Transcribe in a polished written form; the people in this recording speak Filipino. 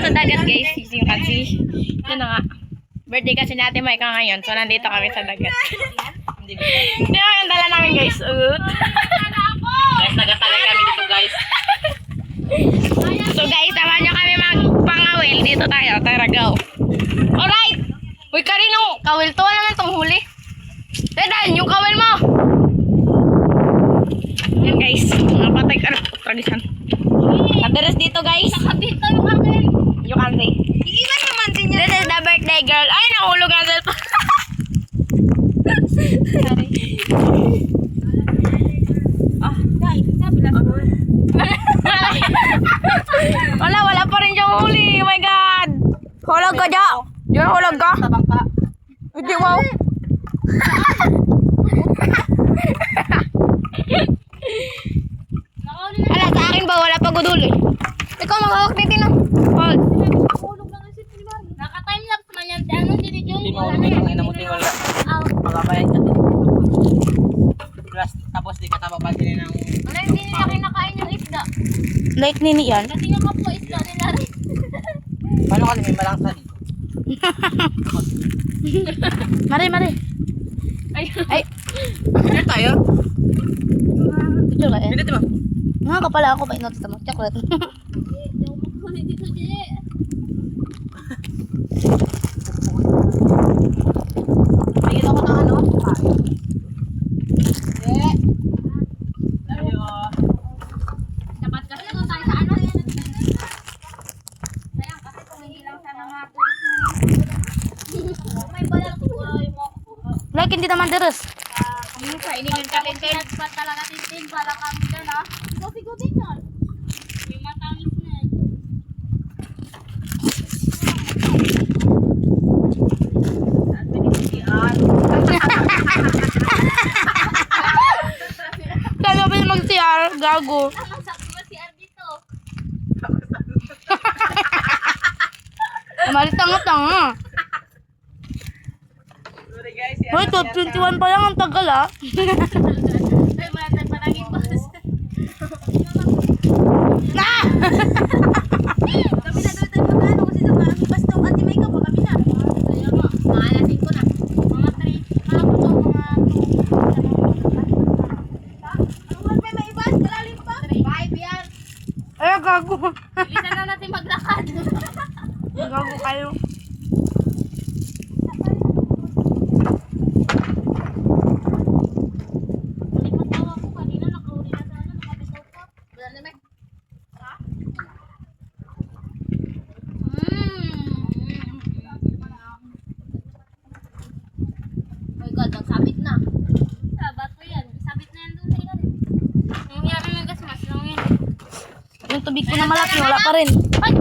sa dagat guys, yung kasi. Yun na nga. Birthday kasi natin Mike ngayon, so nandito kami sa dagat. Hindi naman yung dala namin guys. Guys, nagatagay kami dito guys. So guys, samahan nyo kami magpangawil. Dito tayo, tara go. Alright! Uy, kaninong kawil to? Ano naman itong huli? Tedan, yung kawil mo! Yan guys, napatay ka na. Tradisyon. Address dito guys. Nakabit na yung akin. Yung auntie. Iiwan naman din niya. This is the birthday girl. Ay, nahulog ang cellphone. Guys, sabi na ako. Wala pa rin siyang huli. Oh my God. Hulog ka dyan. Diyan hulog ka. Sa bangka. Hindi, wow. Ala, sa akin ba? Wala pa gudul eh. Ikaw, maghawak dito na. Hold. Hulog lang si Primar. Naka-timelapse man yan. Ano, Dini Jun? Hindi mo ulit ang inamutin wala. Magabayan ka din. Plus, tapos di ka tapapansin ng... Wala, hindi nila kinakain yung isda. Like nini yan. Kasi nga ka po isda nila rin. Paano kasi may malangsa dito? Mari. Ay. Ano tayo? Ito ka eh. Dito ba? Nga ka pala ako. May notes naman. Chocolate. Hindi ako magkulit dito, Di. Bigyan ako ng ano? Dapat kasi doon tayo sa ano. Kaya kasi kung hindi lang sana nga po. May balang yung mo. Like hindi naman deres. Kainin ka rin kayo. Nagpat talaga tintin para kami dyan ha. Sigaw din yan. Yung matamis na eh. Kaya ba yung mag-CR? Gago. Ang sabi mo si Ar dito. Malitanga-tanga. Sorry guys. Hoy, 21 pa lang ang tagal ah. Ay, malatay pa naging boss. Na! Kami na doon tayo magano kasi sa marami basta ang ati may ka pa kami na. Kaya nga, maalasin ko na. Mga 3, ako to, mga 2. Ano man may ibas, malalim pa? 5 yan. Ay, gago. Bilisan na natin maglakad. Gago kayo. Nalipat ako kanina, nakauli na sana, nakabitaw pa. Wala na may. Ha? My God, nagsabit na. Sabat ko yan. Sabit na yan doon sa ilalim. Nangyari na gas mas lang yan. Yung tubig ko na malaki, wala pa rin. Ay,